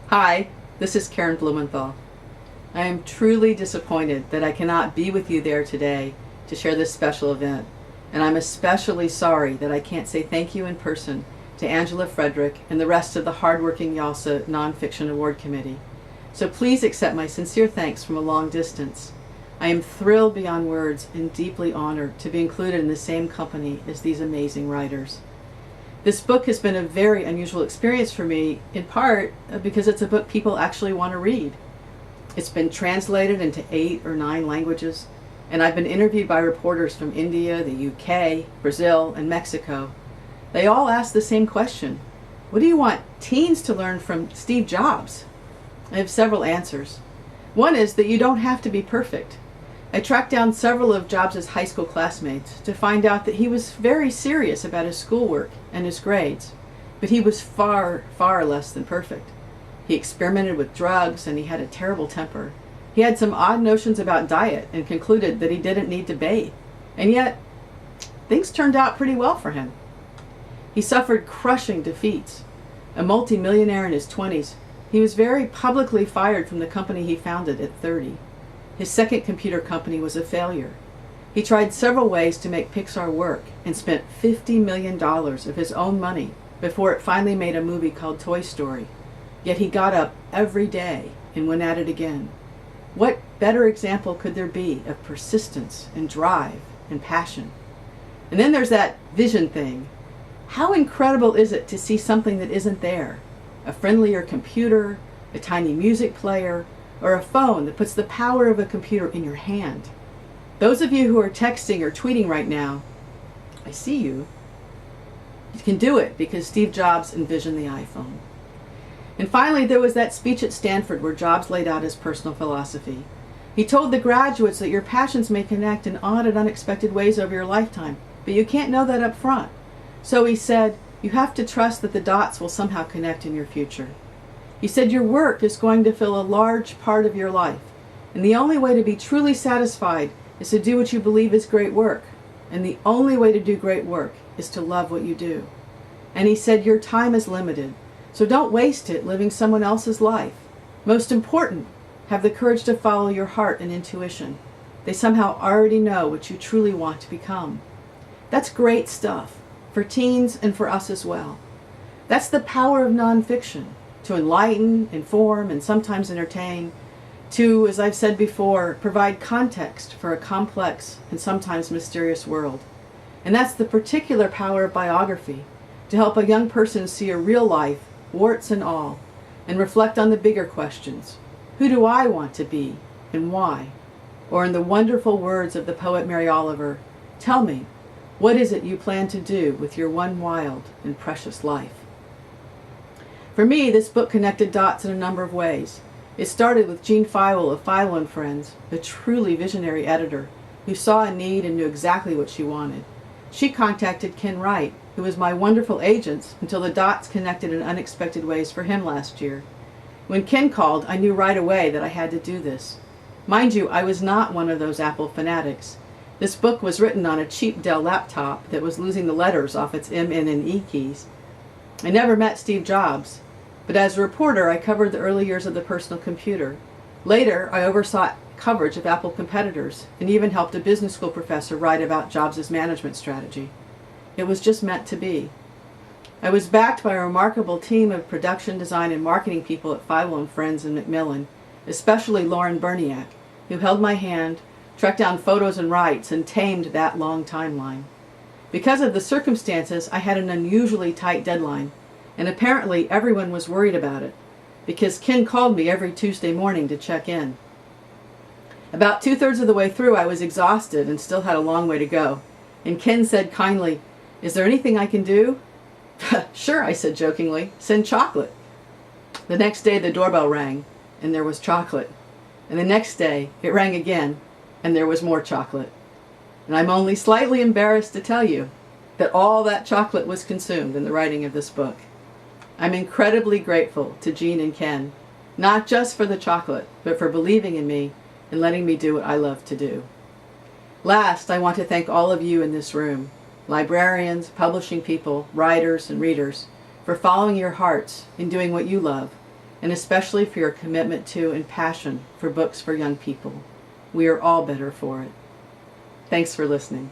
Hi, this is Karen Blumenthal. I am truly disappointed that I cannot be with you there today to share this special event, and I'm especially sorry that I can't say thank you in person to Angela Frederick and the rest of the hardworking YALSA Nonfiction Award Committee. So please accept my sincere thanks from a long distance. I am thrilled beyond words and deeply honored to be included in the same company as these amazing writers. This book has been a very unusual experience for me, in part because it's a book people actually want to read. It's been translated into 8 or 9 languages, and I've been interviewed by reporters from India, the UK, Brazil, and Mexico. They all ask the same question: what do you want teens to learn from Steve Jobs? I have several answers. One is that you don't have to be perfect. I tracked down several of Jobs' high school classmates to find out that he was very serious about his schoolwork and his grades, but he was far, far less than perfect. He experimented with drugs and he had a terrible temper. He had some odd notions about diet and concluded that he didn't need to bathe. And yet, things turned out pretty well for him. He suffered crushing defeats. A multimillionaire in his 20s, he was very publicly fired from the company he founded at 30. His second computer company was a failure. He tried several ways to make Pixar work and spent $50 million of his own money before it finally made a movie called Toy Story. Yet he got up every day and went at it again. What better example could there be of persistence and drive and passion? And then there's that vision thing. How incredible is it to see something that isn't there? A friendlier computer, a tiny music player, or a phone that puts the power of a computer in your hand. Those of you who are texting or tweeting right now, I see you. You can do it because Steve Jobs envisioned the iPhone. And finally, there was that speech at Stanford where Jobs laid out his personal philosophy. He told the graduates that your passions may connect in odd and unexpected ways over your lifetime, but you can't know that up front. So he said, you have to trust that the dots will somehow connect in your future. He said your work is going to fill a large part of your life, and the only way to be truly satisfied is to do what you believe is great work, and the only way to do great work is to love what you do. And he said your time is limited, so don't waste it living someone else's life. Most important, have the courage to follow your heart and intuition. They somehow already know what you truly want to become. That's great stuff, for teens and for us as well. That's the power of nonfiction. To enlighten, inform, and sometimes entertain, to, as I've said before, provide context for a complex and sometimes mysterious world. And that's the particular power of biography, to help a young person see a real life, warts and all, and reflect on the bigger questions. Who do I want to be, and why? Or in the wonderful words of the poet Mary Oliver, tell me, what is it you plan to do with your one wild and precious life? For me, this book connected dots in a number of ways. It started with Jean Feiwel of Feiwel and Friends, a truly visionary editor who saw a need and knew exactly what she wanted. She contacted Ken Wright, who was my wonderful agent until the dots connected in unexpected ways for him last year. When Ken called, I knew right away that I had to do this. Mind you, I was not one of those Apple fanatics. This book was written on a cheap Dell laptop that was losing the letters off its M, N, and E keys. I never met Steve Jobs. But as a reporter, I covered the early years of the personal computer. Later, I oversaw coverage of Apple competitors and even helped a business school professor write about Jobs' management strategy. It was just meant to be. I was backed by a remarkable team of production, design, and marketing people at Feiwel and Friends and Macmillan, especially Lauren Berniak, who held my hand, tracked down photos and rights, and tamed that long timeline. Because of the circumstances, I had an unusually tight deadline. And apparently everyone was worried about it, because Ken called me every Tuesday morning to check in. About 2/3 of the way through, I was exhausted and still had a long way to go. And Ken said kindly, "Is there anything I can do?" "Sure," I said jokingly, "send chocolate." The next day the doorbell rang, and there was chocolate. And the next day it rang again, and there was more chocolate. And I'm only slightly embarrassed to tell you that all that chocolate was consumed in the writing of this book. I'm incredibly grateful to Jean and Ken, not just for the chocolate, but for believing in me and letting me do what I love to do. Last, I want to thank all of you in this room, librarians, publishing people, writers, and readers, for following your hearts and doing what you love, and especially for your commitment to and passion for books for young people. We are all better for it. Thanks for listening.